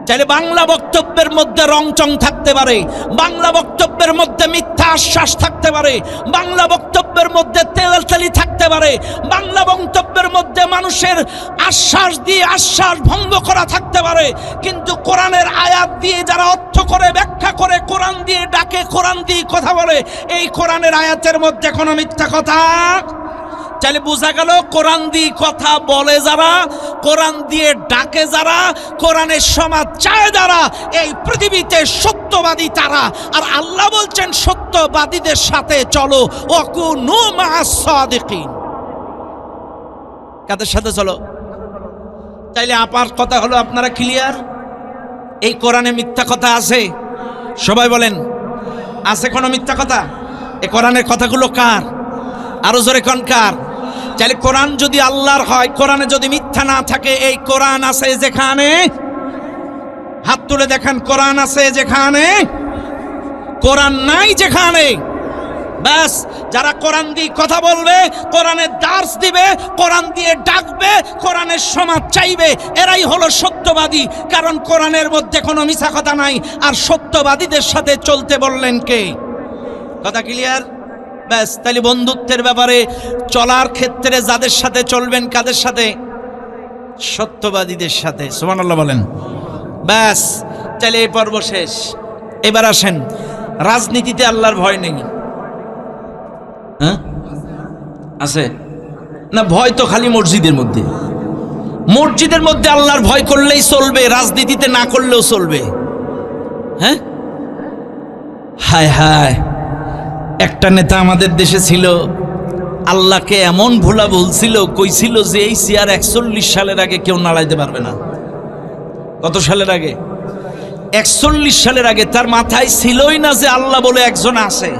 চাইলে বাংলা বক্তব্যের মধ্যে রংচং থাকতে পারে, বাংলা বক্তব্যের মধ্যে মিথ্যা আশ্বাস থাকতে পারে, বাংলা বক্তব্যের মধ্যে তেলতালি থাকতে পারে, বাংলা বক্তব্যের মধ্যে মানুষের আশ্বাস দিয়ে আশ্বাস ভঙ্গ করা থাকতে পারে। কিন্তু কোরআনের আয়াত দিয়ে যারা অর্থ করে, ব্যাখ্যা করে, কোরআন দিয়ে ডাকে, কোরআন দিয়ে কথা বলে, এই কোরআনের আয়াতের মধ্যে কোনো মিথ্যা কথা। তাহলে বোঝা গেল কোরআন দিয়ে কথা বলে যারা, কোরআন দিয়ে ডাকে যারা, কোরআনের সমাজ চায় যারা, এই পৃথিবীতে সত্যবাদী তারা। আর আল্লাহ বলছেন সত্যবাদীদের সাথে চলো, ওয়াকুনু মা'আস সাদিকিন। কাদের সাথে চলো? তাইলে আমার কথা হলো, আপনারা ক্লিয়ার? এই কোরআনে মিথ্যা কথা আছে? সবাই বলেন, আছে কোনো মিথ্যা কথা? এই কোরআনের কথাগুলো কার? আরো জোরে কোন কার? তাহলে কোরআন যদি আল্লাহর হয়, কোরআনে যদি মিথ্যা না থাকে, এই কোরআন আছে যেখানে, হাত তুলে দেখেন, কোরআন আছে যেখানে, কোরআন নাই যেখানে, ব্যাস যারা কোরআন দিয়ে কথা বলবে, কোরআনের দার্স দিবে, কোরআন দিয়ে ডাকবে, কোরআনের সমাজ চাইবে, এরাই হলো সত্যবাদী। কারণ কোরআনের মধ্যে কোনো মিথ্যা কথা নাই। আর সত্যবাদীদের সাথে চলতে বললেন কে? কথা ক্লিয়ার? ব্যাস, তাহলে বন্ধুত্বের ব্যাপারে চলার ক্ষেত্রে যাদের সাথে চলবেন, কাদের সাথে? সত্যবাদীদের সাথে। সুবহানাল্লাহ বলেন। ব্যাস, তাহলে এই পর্ব শেষ। এবার আসেন, রাজনীতিতে আল্লাহর ভয় নেই? হ্যাঁ, আছে না? ভয় তো খালি মসজিদের মধ্যে। মসজিদের মধ্যে আল্লাহর ভয় করলেই চলবে, রাজনীতিতে না করলেও চলবে। হ্যাঁ, হায় হায়, একটা নেতা আমাদের দেশে ছিল, আল্লাহকে এমন ভোলা বলছিল, কইছিল যে এই চেয়ার 41 সালের আগে কেউ নাড়াইতে পারবে না। কত সালের আগে? 41 সালের আগে। তার মাথায় ছিলই না যে আল্লাহ বলে একজন আছে।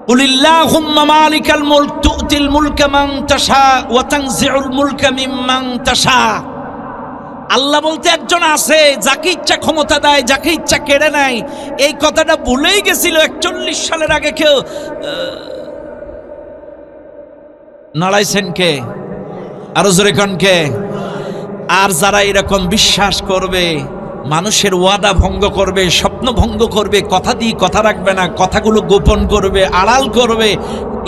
কুলিল্লাহুম্মা মালিকাল মুলক তুতিল মুলকা মান তাশা ওয়া তানজিউল মুলকা মিম্মান তাশা। আল্লাহ বলতে একজন আছে, যাকে ইচ্ছা ক্ষমতা দেয়, যাকে ইচ্ছা কেড়ে নেয়। এই কথাটা ভুলেই গেছিল 41 সালের আগে। কেউ নাড়াইছেন কে? আরো জোরে কোন কে? আর যারা এরকম বিশ্বাস করবে, মানুষের ওয়াদা ভঙ্গ করবে, স্বপ্ন ভঙ্গ করবে, কথা দিয়ে কথা রাখবে না, কথাগুলো গোপন করবে, আড়াল করবে,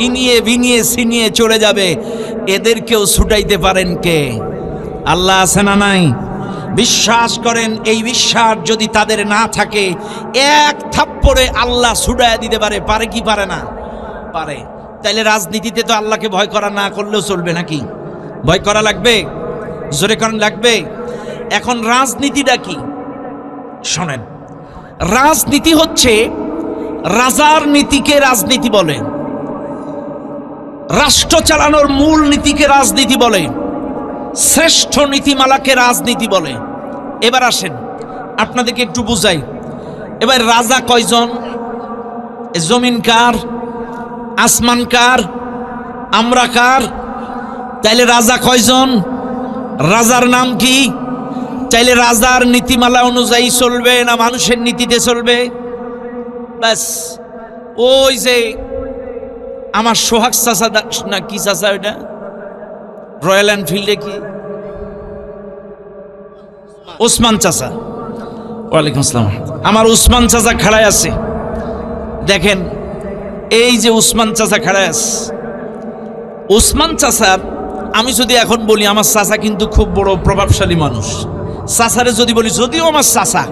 ইনিয়ে বিনিয়ে ছিনিয়ে চলে যাবে, এদেরকেও ছুটাইতে পারেন কে? আল্লাহ আছে না নাই? বিশ্বাস করেন, এই বিশ্বাস যদি তাদের না থাকে, এক থাপ্পড়ে আল্লাহ ছুটাইয়া দিতে পারে। পারে কি পারে না? পারে। তাইলে রাজনীতিতে তো আল্লাহকে ভয় করা না করলেও চলবে নাকি? ভয় করা লাগবে? জোরে করেন, লাগবে। এখন রাজনীতিটা কি শোনেন। রাজনীতি হচ্ছে, রাজার নীতিকে রাজনীতি বলে, রাষ্ট্র চালানোর মূল নীতিকে রাজনীতি বলে, শ্রেষ্ঠ নীতিমালাকে রাজনীতি বলে। এবার আসেন আপনাদেরকে একটু বুঝাই। এবার রাজা কয়জন? জমিন কার? আসমান কার? আমরা কার? তাইলে রাজা কয়জন? রাজার নাম কি? চাইলে রাজার নীতিমালা অনুযায়ী চলবে না মানুষের নীতিতে চলবে? ব্যাস ওই যে আমার সোহাগ চাচা না কি চাচা ওইটা রয়্যাল এনফিল্ডে কি ওসমান চাচা, ওয়ালাইকুম আসসালাম, আমার উসমান চাচা খাড়ায় আছে। দেখেন এই যে উসমান চাচা খাড়ায় আছে, উসমান চাচার আমি যদি এখন বলি আমার চাচা কিন্তু খুব বড় প্রভাবশালী মানুষ, চাচারে যদি বলি যদিও আমার চাচা,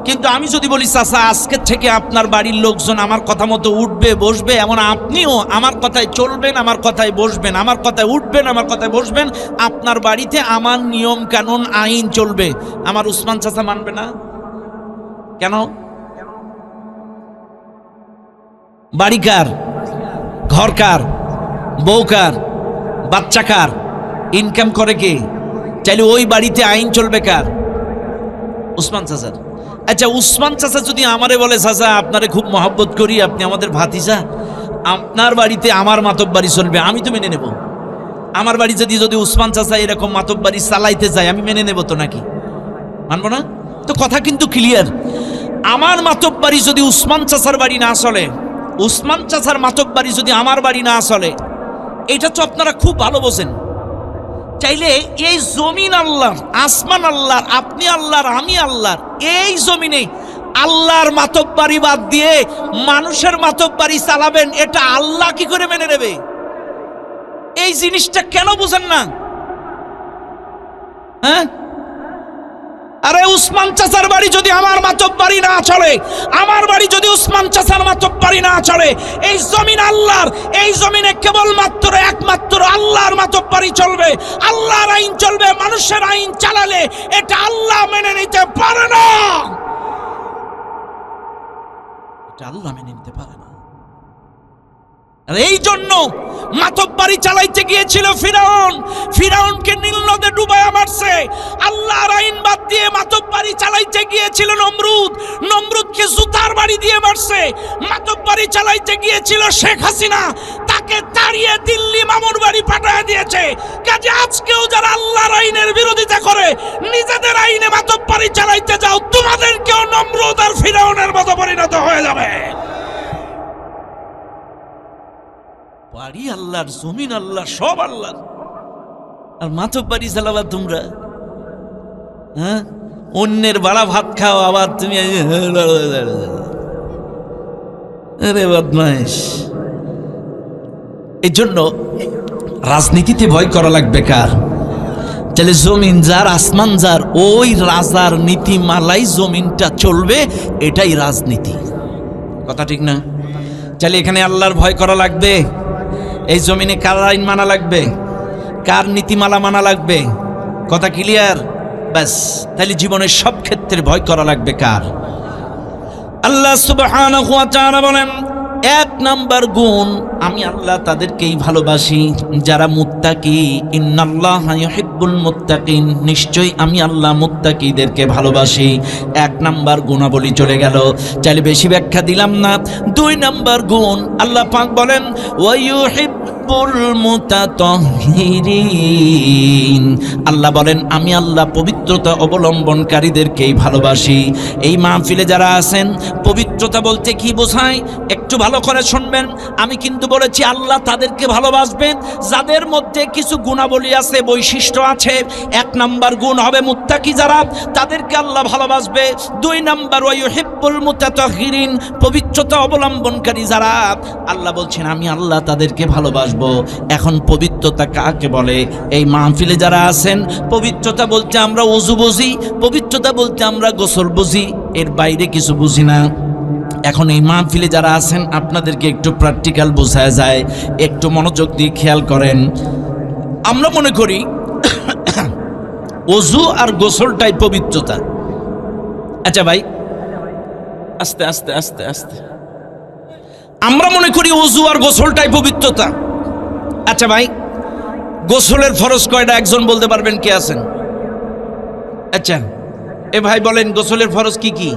কিন্তু আমি যদি বলি চাচা আজকের থেকে আপনার বাড়ির লোকজন আমার কথা মতো উঠবে বসবে, এমন আপনিও আমার কথায় চলবেন, আমার কথায় বসবেন, আমার কথায় উঠবেন, আমার কথায় বসবেন, আপনার বাড়িতে আমার নিয়ম কানুন আইন চলবে, আমার উসমান চাচা মানবে না কেন? বাড়ি কার, ঘর কার, বউ কার, বাচ্চা কার, ইনকাম করে কে? চাইলে ওই বাড়িতে আইন চলবে কার? উসমান চাচার। আচ্ছা উসমান চাচা যদি আমারে বলে চাচা আপনারে খুব মহব্বত করি, আপনি আমাদের ভাতিজা, আপনার বাড়িতে আমার মাতব্বাড়ি চলবে, আমি তো মেনে নেব। আমার বাড়ি যদি উসমান চাচা এরকম মাতব্বাড়ি চালাইতে যায় আমি মেনে নেব তো, নাকি মানবো না? তো কথা কিন্তু ক্লিয়ার। আমার মাতব্বাড়ি যদি উসমান চাচার বাড়ি না চলে, উসমান চাচার মাতব্বাড়ি যদি আমার বাড়ি না চলে, এটা তো আপনারা খুব ভালো বোঝেন। চাইলে এই জমিন আল্লাহর, আসমান আল্লাহর, আপনি আল্লাহর, আমি আল্লাহর, এই জমিনে আল্লাহর মাতব্বাড়ি বাদ দিয়ে মানুষের মাতব্বাড়ি চালাবেন, এটা আল্লাহ কি করে মেনে নেবে? এই জিনিসটা কেন বুঝেন না? হ্যাঁ, আরে উসমান চাচার বাড়ি যদি আমার মাতব্বাড়ি না চলে, আমার বাড়ি যদি উসমান চাচার মাতব্বাড়ি না চলে, এই জমিন আল্লাহর, এই জমিনে কেবলমাত্র একমাত্র আল্লাহর মাতব্বাড়ি চলবে, আল্লাহর আইন চলবে। মানুষের আইন চালালে এটা আল্লাহ মেনে নিতে পারে না, এটা আল্লাহ মেনে নিতে পারে না। এই জন্য মাতব্বাড়ি চালাইতে গিয়েছিল ফিরাউন, ফিরাউনকে নীল নদে ডুবায়া মারছে। আল্লাহর আইন বাদ দিয়ে মাতব্বাড়ি চালাইতে গিয়েছিল নমরুদ, নমরুদকে জুতার বাড়ি দিয়ে মারছে। মাতব্বাড়ি চালাইতে গিয়েছিল শেখ হাসিনা, তাকে তাড়িয়ে দিল্লি মামুর বাড়ি পাঠিয়ে দিয়েছে। কাজে আজকেও যারা আল্লাহর আইনের বিরোধিতা করে নিজেদের আইনে মাতব্বাড়ি চালাইতে যাও, তোমাদেরকেও নমরুদ আর ফিরাউনের মতো পরিণত হয়ে যাবে। বাড়ি আল্লাহর, জমিন আল্লাহ, সব আল্লাহর, আর মাতব্বাড়ি চালাবা তোমরা। হ্যাঁ, অন্যের বাড়া ভাত খাও, আবার তুমি আরে বদমাইশ। এই জন্য রাজনীতিতে ভয় করা লাগবে কার? তাহলে জমিন যার, আসমান যার, ওই রাজার নীতিমালাই জমিনটা চলবে, এটাই রাজনীতি। কথা ঠিক না? তাহলে এখানে আল্লাহর ভয় করা লাগবে, এই জমিনে কার আইন মানা লাগবে, কার নীতিমালা মানা লাগবে। কথা ক্লিয়ার? ব্যাস, তাহলে জীবনের সব ক্ষেত্রে ভয় করা লাগবে কার? আল্লাহ সুবহানাহু ওয়া তাআলা বলেন, এক নাম্বার গুণ, আমি আল্লাহ তাদেরকেই ভালোবাসি যারা মুত্তাকি। ইন্নাল্লাহা ইউহিব্বুল মুত্তাকিন, নিশ্চয়ই আমি আল্লাহ মুত্তাকিদেরকে ভালোবাসি। এক নাম্বার গুণাবলী চলে গেল, চাইলে বেশি ব্যাখ্যা দিলাম না। দুই নাম্বার গুণ, আল্লাহ পাক বলেন ওয়া ইউহিব্বুল মুতাতাহহিরিন, আল্লাহ বলেন আমি আল্লাহ পবিত্রতা অবলম্বনকারীদেরকেই ভালোবাসি। এই মাহফিলে যারা আছেন, পবিত্রতা বলতে কি বোঝায় একটু ভালো করে শুনবেন। আমি কিন্তু বলেছি আল্লাহ তাদেরকে ভালোবাসবেন যাদের মধ্যে কিছু গুণাবলী আছে, বৈশিষ্ট্য আছে। এক নাম্বার গুণ হবে মুত্তাকি যারা, তাদেরকে আল্লাহ ভালোবাসবে। দুই নাম্বার ওয়া ইউহিব্বুল মুতাতাহহিরিন, পবিত্রতা অবলম্বনকারী যারা, আল্লাহ বলছেন আমি আল্লাহ তাদেরকে ভালোবাসবো। এখন পবিত্রতা কাকে বলে? এই মাহফিলে যারা আছেন, পবিত্রতা বলতে আমরা ওযু বুঝি, পবিত্রতা বলতে আমরা গোসল বুঝি, এর বাইরে কিছু বুঝি না। এখন এই মাহফিলে যারা আছেন আপনাদেরকে একটু প্র্যাকটিক্যাল বোঝায় যায়, একটু মনোযোগ দিয়ে খেয়াল করেন। আমরা মনে করি ওযু আর গোসলটাই পবিত্রতা। আচ্ছা ভাই, আস্তে আস্তে আস্তে আস্তে, আমরা মনে করি ওযু আর গোসলটাই পবিত্রতা। আচ্ছা ভাই, গোসলের ফরজ কয়টা একজন বলতে পারবেন? কে আছেন? আচ্ছা এ ভাই বলেন গোসলের ফরজ কি কি?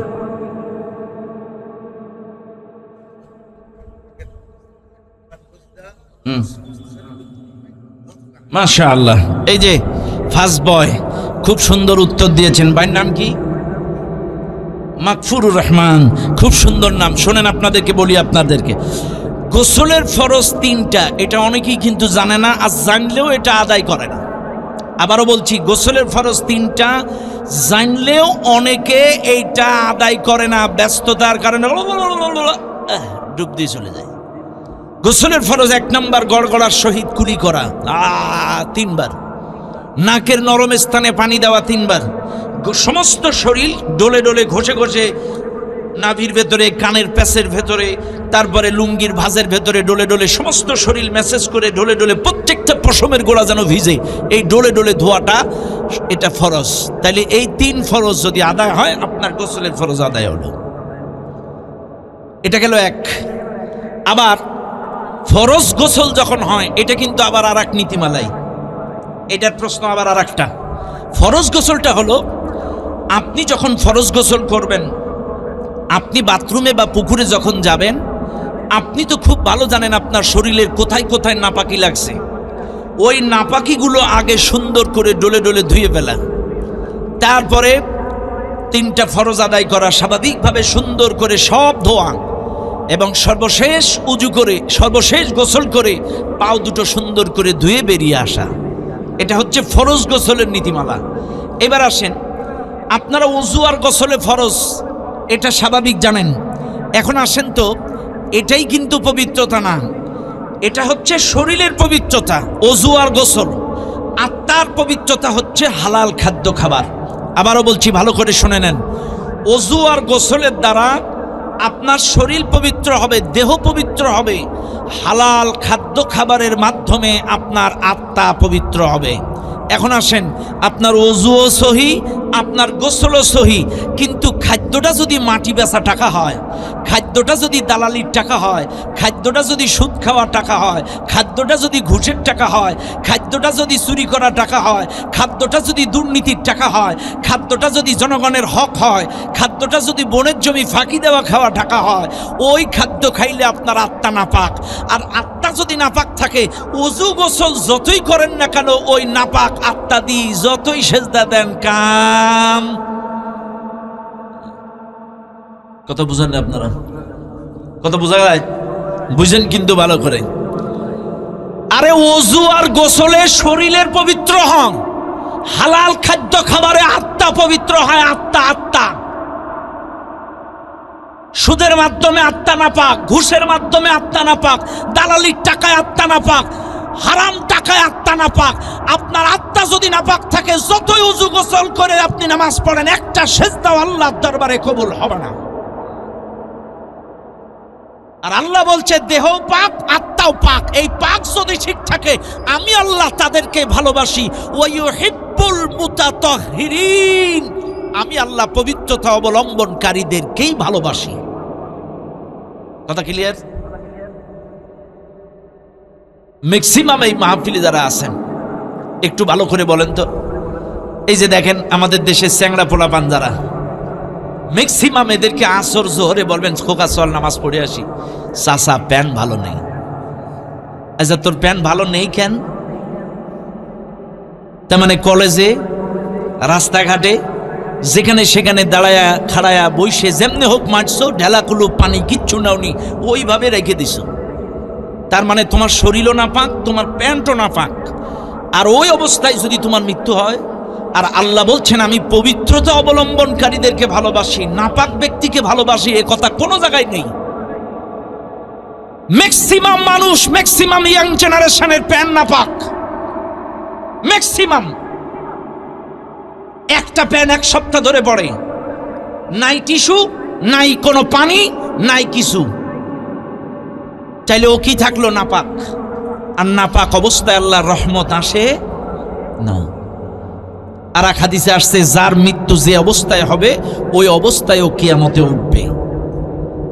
মাশাআল্লাহ, এই যে ফার্স্ট বয় খুব সুন্দর উত্তর দিয়েছেন। ভাইয়ের নাম কি? মাকফুরুর রহমান, খুব সুন্দর নাম। শোনেন, আপনাদেরকে বলি, আপনাদেরকে গোসলের ফরজ 3টা, এটা অনেকেই কিন্তু জানে না, আর জানলেও এটা আদায় করে না। আবারও বলছি, গোসলের ফরজ 3টা, জানলেও অনেকে এইটা আদায় করে না, ব্যস্ততার কারণে ডুব দিয়ে চলে যায়। গোসলের ফরজ 1 নম্বর, গড়গড়ার সহিত কুলি করা 3 বার, নাকের নরম স্থানে পানি দেওয়া 3 বার, সমস্ত শরীর ডলে ডলে ঘষে ঘষে, নাভির ভেতরে, কানের প্যাচের ভেতরে, তারপরে লুঙ্গির ভাঁজের ভেতরে ডলে ডলে সমস্ত শরীর ম্যাসেজ করে ডলে ডলে প্রত্যেকটা পশমের গোড়া যেন ভিজে, এই ডলে ডলে ধোয়াটা, এটা ফরজ। তাইলে এই 3 ফরজ যদি আদায় হয়, আপনার গোসলের ফরজ আদায় হলো। এটা গেল 1। আবার ফরজ গোসল যখন হয়, এটা কিন্তু আবার আর এক নীতিমালাই। এটার প্রশ্ন আবার আর একটা। ফরজ গোসলটা হলো, আপনি যখন ফরজ গোসল করবেন, আপনি বাথরুমে বা পুকুরে যখন যাবেন, আপনি তো খুব ভালো জানেন আপনার শরীরের কোথায় কোথায় নাপাকি লাগছে। ওই নাপাকিগুলো আগে সুন্দর করে ডলে ডলে ধুয়ে ফেলা, তারপরে 3টা ফরজ আদায় করা, স্বাভাবিকভাবে সুন্দর করে সব ধোয়া, এবং সর্বশেষ উজু করে, সর্বশেষ গোসল করে পাও দুটো সুন্দর করে ধুয়ে বেরিয়ে আসা। এটা হচ্ছে ফরজ গোসলের নীতিমালা। এবার আসেন, আপনারা উজু আর গোসলে ফরজ, এটা স্বাভাবিক জানেন। এখন আসেন তো, এটাই কিন্তু পবিত্রতা না, এটা হচ্ছে শরীরের পবিত্রতা। ওযু আর গোসল। আত্মার পবিত্রতা হচ্ছে হালাল খাদ্য খাবার। আবারও বলছি, ভালো করে শুনে নেন, ওযু আর গোসলের দ্বারা আপনার শরীর পবিত্র হবে, দেহ পবিত্র হবে। হালাল খাদ্য খাবারের মাধ্যমে আপনার আত্মা পবিত্র হবে। এখন আসেন, আপনার ওযুও সহি, আপনার গোসলও সহি, কিন্তু খাদ্যটা যদি মাটি বেচা টাকা হয়, খাদ্যটা যদি দালালির টাকা হয়, খাদ্যটা যদি সুদ খাওয়া টাকা হয়, খাদ্যটা যদি ঘুষের টাকা হয়, খাদ্যটা যদি চুরি করা টাকা হয়, খাদ্যটা যদি দুর্নীতির টাকা হয়, খাদ্যটা যদি জনগণের হক হয়, খাদ্যটা যদি বনের জমি ফাঁকি দেওয়া খাওয়া টাকা হয়, ওই খাদ্য খাইলে আপনার আত্মা নাপাক। আর আত্মা যদি নাপাক থাকে, ওযু গোসল যতই করেন না কেন, ওই নাপাক আত্মা দিয়ে যতই সেজদা দেন, কাম। কত বুঝেন আপনারা? কত বোঝা যায়? বুঝেন কিন্তু ভালো করে। আরে ওযু আর গোসলে শরীরের পবিত্র হন, হালাল খাদ্য খাবারে আত্মা পবিত্র হয়। আত্মা সুদের মাধ্যমে আত্মা নাপাক, ঘুষের মাধ্যমে আত্মা নাপাক, দালালির টাকায় আত্মা নাপাক, হারাম টাকায় আত্মা নাপাক। আপনার আত্মা যদি নাপাক থাকে, যতই ওযু গোসল করে আপনি নামাজ পড়েন, একটা সেজদাও আল্লাহর দরবারে কবুল হবে না। আর আল্লাহ বলছে, দেহ পাক, আত্মাও পাক। এই পাক যদি ঠিক থাকে, আমি আল্লাহ তাদেরকে ভালোবাসি। ওয়ায়ুহিব্বুল মুতাতাহহিরিন, আমি আল্লাহ পবিত্রতা অবলম্বনকারীদেরকেই ভালোবাসি। কথা ক্লিয়ার? ম্যাক্সিমাম এই মাহফিলে যারা আছেন, একটু ভালো করে বলেন তো, এই যে দেখেন আমাদের দেশে চ্যাংড়া পোলাপান যারা, ম্যাক্সিমাম এদেরকে আসর জোহরে বলবেন, খোকা চল নামাজ পড়ে আসি। চাচা প্যান ভালো নেই। আচ্ছা, তোর প্যান ভালো নেই কেন? তার মানে কলেজে, রাস্তাঘাটে, যেখানে সেখানে দাঁড়ায়া খাড়ায়া বইসে যেমনি হোক মারছো, ঢেলাকুলো পানি কিচ্ছু নাওনি, ওইভাবে রেখে দিছ। তার মানে তোমার শরীরও না পাক, তোমার প্যান্টও না পাক। আর ওই অবস্থায় যদি তোমার মৃত্যু হয়, আর আল্লাহ বলছেন আমি পবিত্রতা অবলম্বনকারীদেরকে ভালোবাসি, নাপাক ব্যক্তিকে ভালোবাসি, এ কথা কোনো জায়গায় নেই। ম্যাক্সিমাম মানুষ, ম্যাক্সিমাম ইয়াং জেনারেশনের প্যান নাপাক, ম্যাক্সিমাম। একটা প্যান 1 সপ্তাহ ধরে পড়ে, নাই টিস্যু, নাই কোনো পানি, নাই কিছু। চাইলে ও কি থাকলো? নাপাক। আর নাপাক অবস্থায় আল্লাহর রহমত আসে না। আর এক হাদিসে আসছে, যার মৃত্যু যে অবস্থায় হবে, ওই অবস্থায় ও কিয়ামতে উঠবে।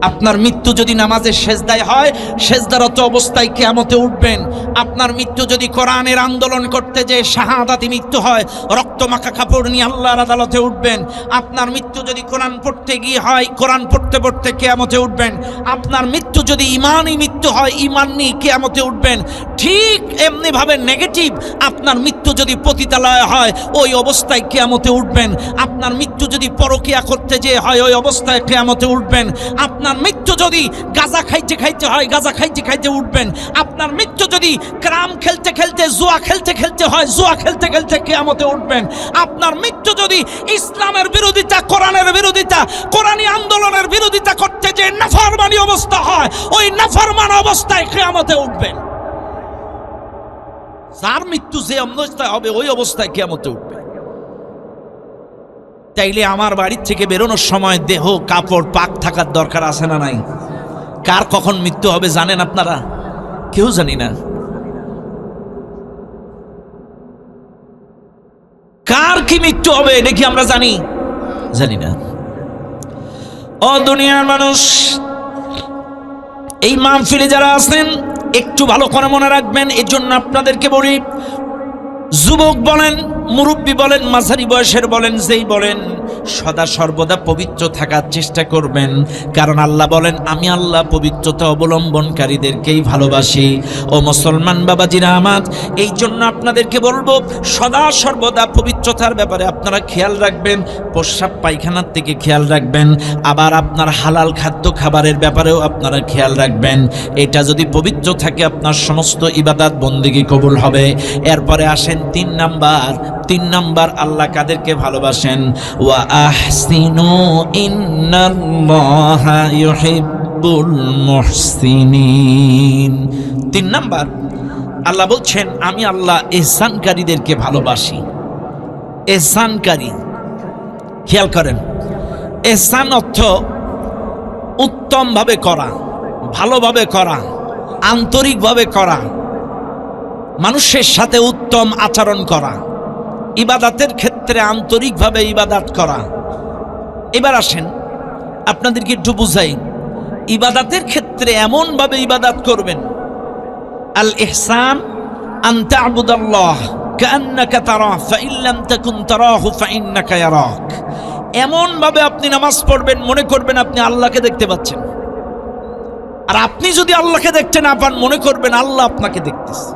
আপনার মৃত্যু যদি নামাজের সেজদায় হয়, সেজদারত অবস্থায় কিয়ামতে উঠবেন। আপনার মৃত্যু যদি কোরআনের আন্দোলন করতে যে শাহাদাতি মৃত্যু হয়, রক্তমাখা কাপড় নিয়ে আল্লাহর আদালতে উঠবেন। আপনার মৃত্যু যদি কোরআন পড়তে গিয়ে হয়, কোরআন পড়তে পড়তে কিয়ামতে উঠবেন। আপনার মৃত্যু যদি ইমানই মৃত্যু হয়, ইমান নিয়ে কিয়ামতে উঠবেন। ঠিক এমনি ভাবে নেগেটিভ, আপনার মৃত্যু যদি পতিতালয় হয় ওই অবস্থায় কিয়ামতে উঠবেন। আপনার মৃত্যু যদি পরকিয়া করতে যে হয় ওই অবস্থায় কিয়ামতে উঠবেন। আপনার মৃত্যু যদি গাঁজা খাইতে খাইতে হয় গাঁজা খাইতে খাইতে উঠবেন। আপনার মৃত্যু যদি ক্রাম খেলতে খেলতে জুয়া খেলতে খেলতে হয় জুয়া খেলতে খেলতে কিয়ামতে উঠবেন। আপনার মৃত্যু যদি ইসলামের বিরোধিতা, কোরআনের বিরোধিতা, কোরআনী আন্দোলনের বিরোধিতা করতে যে নাফরমানি অবস্থা হয় ওই নাফরমান অবস্থায় কিয়ামতে উঠবেন। যার মৃত্যু যে অবস্থায় হবে ওই অবস্থায় কিয়ামতে উঠবে। তাইলে আমার বাড়ির থেকে বেরোনোর সময় দেহ কাপড় পাক থাকার দরকার আছে না নাই? কার কখন মৃত্যু হবে জানেন আপনারা? কেউ জানি না। কার কি মৃত্যু হবে এটা কি আমরা জানি? জানি না। ও দুনিয়ার মানুষ, এই মাহফিলে যারা আছেন একটু ভালো করে মনে রাখবেন। এর জন্য আপনাদেরকে বলি, যুবক বলেন, মুরব্বী বলেন, মাঝারি বয়সের বলেন, যেই বলেন, সদা সর্বদা পবিত্র থাকার চেষ্টা করবেন। কারণ আল্লাহ বলেন, আমি আল্লাহ পবিত্রতা অবলম্বনকারীদেরকেই ভালোবাসি। ও মুসলমান বাবাজিরা আমার, এই জন্য আপনাদেরকে বলবো সদা সর্বদা পবিত্রতার ব্যাপারে আপনারা খেয়াল রাখবেন। প্রস্রাব পায়খানার থেকে খেয়াল রাখবেন। আবার আপনার হালাল খাদ্য খাবারের ব্যাপারেও আপনারা খেয়াল রাখবেন। এটা যদি পবিত্র থাকে আপনার সমস্ত ইবাদত বন্দেগী কবুল হবে। এরপরে আসেন তিন নাম্বার আল্লাহ কাদেরকে ভালোবাসেন? ওয়া আহসিনু ইন্নাল্লাহা ইউহিব্বুল মুহসিনিন। তিন নাম্বার আল্লাহ বলছেন, আমি আল্লাহ ইহসানকারীদেরকে ভালোবাসি। ইহসানকারী, খেয়াল করেন, ইহসান অর্থ উত্তমভাবে করা, ভালোভাবে করা, আন্তরিকভাবে করা, মানুষের সাথে উত্তম আচরণ করা, ইবাদাতের ক্ষেত্রে আন্তরিকভাবে ইবাদাত করা। এবার আসেন আপনাদেরকে একটু বুঝাই, ইবাদাতের ক্ষেত্রে এমনভাবে ইবাদাত করবেন। আল ইহসান আন তা'বুদাল্লাহ কাআন্নাকা তারাহু ফাইন লাম তাকুন তারাহু ফাইন্নাকা ইয়ারাক। এমনভাবে আপনি নামাজ পড়বেন মনে করবেন আপনি আল্লাহকে দেখতে পাচ্ছেন। আর আপনি যদি আল্লাহকে দেখতে না পান মনে করবেন আল্লাহ আপনাকে দেখতেছে।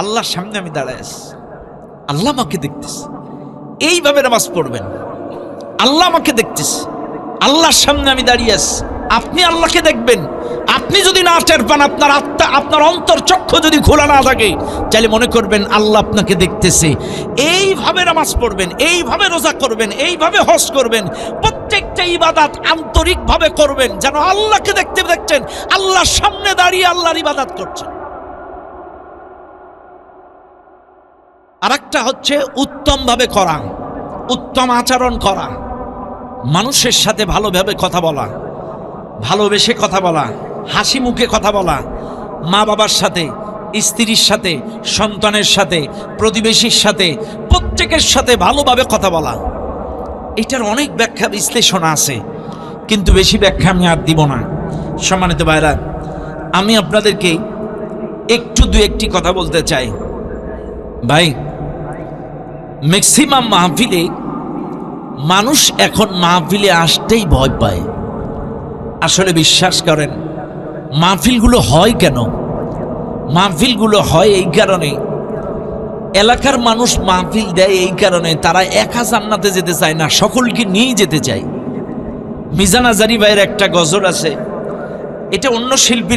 আল্লাহর সামনে আমি দাঁড়ায় আছি, আল্লাহ আমাকে দেখতেছে। এইভাবে নামাজ পড়বেন, আল্লাহ আমাকে দেখতেছে, আল্লাহর সামনে আমি দাঁড়িয়ে আছি। আপনি আল্লাহকে দেখবেন। আপনি যদি না টের পান, আপনার আত্মা, আপনার অন্তর চক্ষু যদি খোলা না থাকে, তাহলে মনে করবেন আল্লাহ আপনাকে দেখতেছে। এইভাবে নামাজ পড়বেন, এইভাবে রোজা করবেন, এইভাবে হজ করবেন। প্রত্যেকটা ইবাদত আন্তরিকভাবে করবেন, যেন আল্লাহকে দেখতে দেখছেন, আল্লাহর সামনে দাঁড়িয়ে আল্লাহর ইবাদত করছেন। আরেকটা হচ্ছে উত্তমভাবে করা, উত্তম আচরণ করা, মানুষের সাথে ভালোভাবে কথা বলা, ভালোবেসে কথা বলা, হাসি মুখে কথা বলা, মা বাবার সাথে, স্ত্রীর সাথে, সন্তানের সাথে, প্রতিবেশীর সাথে, প্রত্যেকের সাথে ভালোভাবে কথা বলা। এটার অনেক ব্যাখ্যা বিশ্লেষণ আছে, কিন্তু বেশি ব্যাখ্যা আমি আর দিব না। সম্মানিত ভাইরা, আমি আপনাদেরকে একটু দু একটি কথা বলতে চাই। ভাই, ম্যাক্সিমাম মাহফিলে মানুষ এখন মাহফিলে আসতেই ভয় পায়। আসলে বিশ্বাস করেন, মাহফিলগুলো হয় কেন? মাহফিলগুলো হয় এই কারণে, এলাকার মানুষ মাহফিল দেয় এই কারণে তারা একা জান্নাতে যেতে চায় না, সকলকে নিয়ে যেতে চায়। মিজান আজারি ভাইয়ের একটা গজল আছে, এটা অন্য শিল্পীর